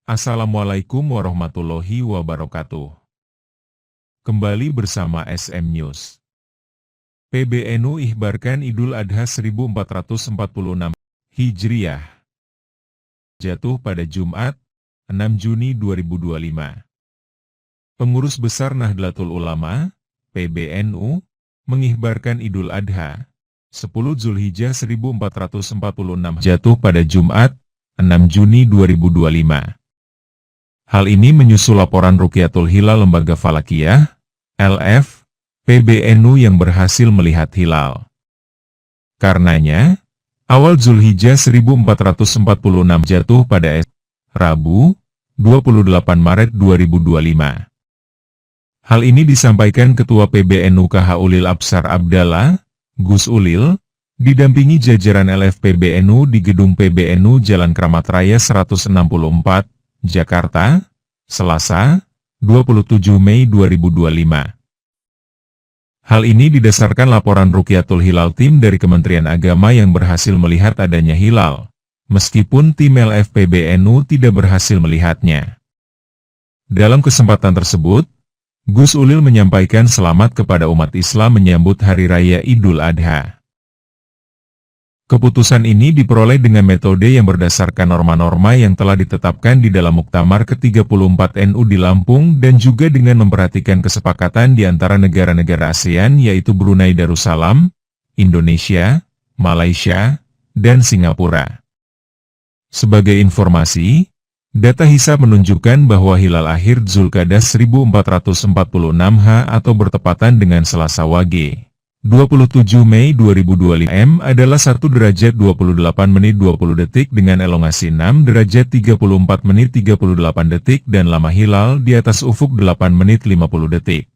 Assalamualaikum warahmatullahi wabarakatuh. Kembali bersama SM News. PBNU ihbarkan Idul Adha 1446 Hijriah. Jatuh pada Jumat, 6 Juni 2025. Pengurus Besar Nahdlatul Ulama, PBNU, mengikhbarkan Idul Adha 10 Zulhijjah 1446 jatuh pada Jumat, 6 Juni 2025. Hal ini menyusul laporan Rukyatul Hilal Lembaga Falakiyah, LF, PBNU yang berhasil melihat hilal. Karenanya, awal Zulhijjah 1446 jatuh pada Rabu, 28 Maret 2025. Hal ini disampaikan Ketua PBNU KH Ulil Absar Abdallah, Gus Ulil, didampingi jajaran LF PBNU di Gedung PBNU Jalan Kramat Raya 164, Jakarta, Selasa, 27 Mei 2025. Hal ini didasarkan laporan Rukyatul Hilal tim dari Kementerian Agama yang berhasil melihat adanya hilal, meskipun tim LF PBNU tidak berhasil melihatnya. Dalam kesempatan tersebut, Gus Ulil menyampaikan selamat kepada umat Islam menyambut Hari Raya Idul Adha. Keputusan ini diperoleh dengan metode yang berdasarkan norma-norma yang telah ditetapkan di dalam Muktamar ke-34 NU di Lampung dan juga dengan memperhatikan kesepakatan di antara negara-negara ASEAN yaitu Brunei Darussalam, Indonesia, Malaysia, dan Singapura. Sebagai informasi, data hisab menunjukkan bahwa hilal akhir Zulqa'dah 1446 atau bertepatan dengan Selasa Wage 27 Mei 2025 adalah 1 derajat 28 menit 20 detik dengan elongasi 6 derajat 34 menit 38 detik dan lama hilal di atas ufuk 8 menit 50 detik.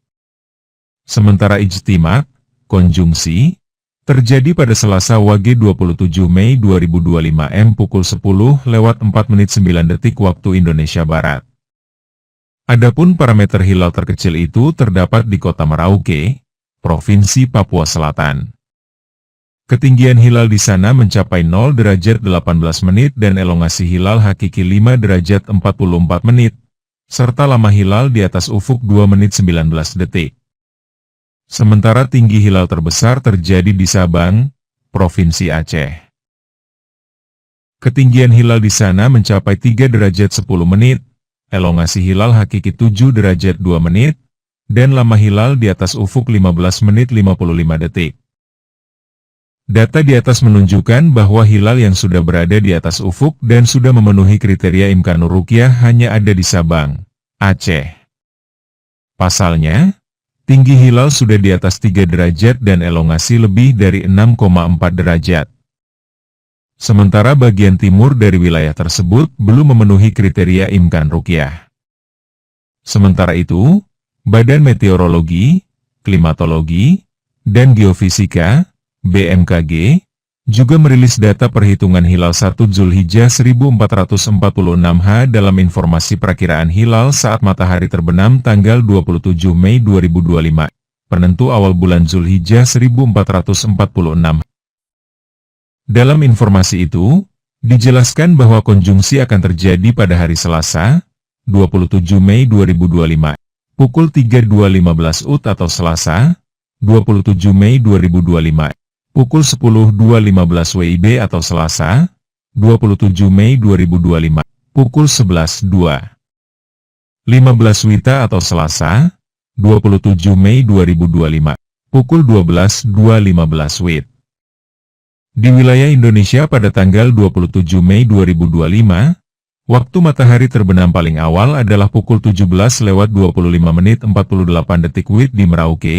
Sementara ijtimak, konjungsi, terjadi pada Selasa Wage 27 Mei 2025 pukul 10 lewat 4 menit 9 detik waktu Indonesia Barat. Adapun parameter hilal terkecil itu terdapat di kota Merauke, Provinsi Papua Selatan. Ketinggian hilal di sana mencapai 0 derajat 18 menit dan elongasi hilal hakiki 5 derajat 44 menit, serta lama hilal di atas ufuk 2 menit 19 detik. Sementara tinggi hilal terbesar terjadi di Sabang, Provinsi Aceh. Ketinggian hilal di sana mencapai 3 derajat 10 menit, elongasi hilal hakiki 7 derajat 2 menit, dan lama hilal di atas ufuk 15 menit 55 detik. Data di atas menunjukkan bahwa hilal yang sudah berada di atas ufuk dan sudah memenuhi kriteria Imkanur Ruqyah hanya ada di Sabang, Aceh. Pasalnya, tinggi hilal sudah di atas 3 derajat dan elongasi lebih dari 6,4 derajat. Sementara bagian timur dari wilayah tersebut belum memenuhi kriteria Imkan Ruqyah. Sementara itu, Badan Meteorologi, Klimatologi, dan Geofisika, BMKG, juga merilis data perhitungan hilal 1 Zulhijjah 1446 dalam informasi perakiraan hilal saat matahari terbenam tanggal 27 Mei 2025, penentu awal bulan Zulhijjah 1446. Dalam informasi itu, dijelaskan bahwa konjungsi akan terjadi pada hari Selasa, 27 Mei 2025. Pukul 3.215 UT atau Selasa, 27 Mei 2025, pukul 10.215 WIB atau Selasa, 27 Mei 2025, pukul 11.215 WITA atau Selasa, 27 Mei 2025, pukul 12.215 WIT. Di wilayah Indonesia pada tanggal 27 Mei 2025, waktu matahari terbenam paling awal adalah pukul 17 lewat 25 menit 48 detik WIT di Merauke,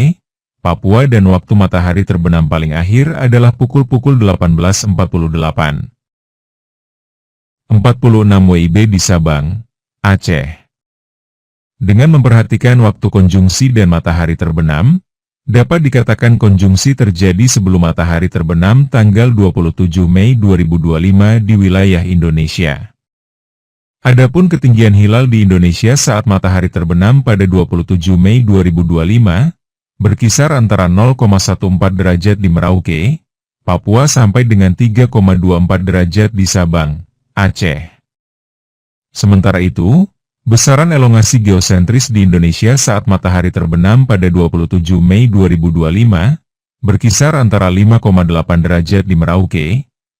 Papua dan waktu matahari terbenam paling akhir adalah pukul 18.48. 46 WIB di Sabang, Aceh. Dengan memperhatikan waktu konjungsi dan matahari terbenam, dapat dikatakan konjungsi terjadi sebelum matahari terbenam tanggal 27 Mei 2025 di wilayah Indonesia. Adapun ketinggian hilal di Indonesia saat matahari terbenam pada 27 Mei 2025, berkisar antara 0,14 derajat di Merauke, Papua sampai dengan 3,24 derajat di Sabang, Aceh. Sementara itu, besaran elongasi geosentris di Indonesia saat matahari terbenam pada 27 Mei 2025, berkisar antara 5,8 derajat di Merauke,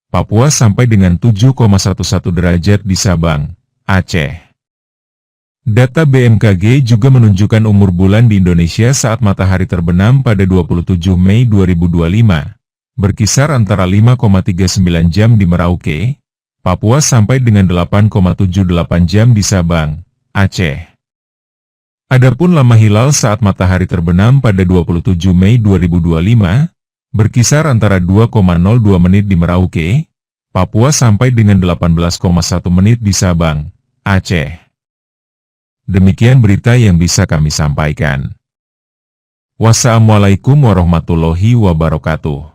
Papua sampai dengan 7,11 derajat di Sabang, Aceh. Data BMKG juga menunjukkan umur bulan di Indonesia saat matahari terbenam pada 27 Mei 2025, berkisar antara 5,39 jam di Merauke, Papua sampai dengan 8,78 jam di Sabang, Aceh. Adapun lama hilal saat matahari terbenam pada 27 Mei 2025, berkisar antara 2,02 menit di Merauke, Papua sampai dengan 18,1 menit di Sabang, Aceh. Demikian berita yang bisa kami sampaikan. Wassalamualaikum warahmatullahi wabarakatuh.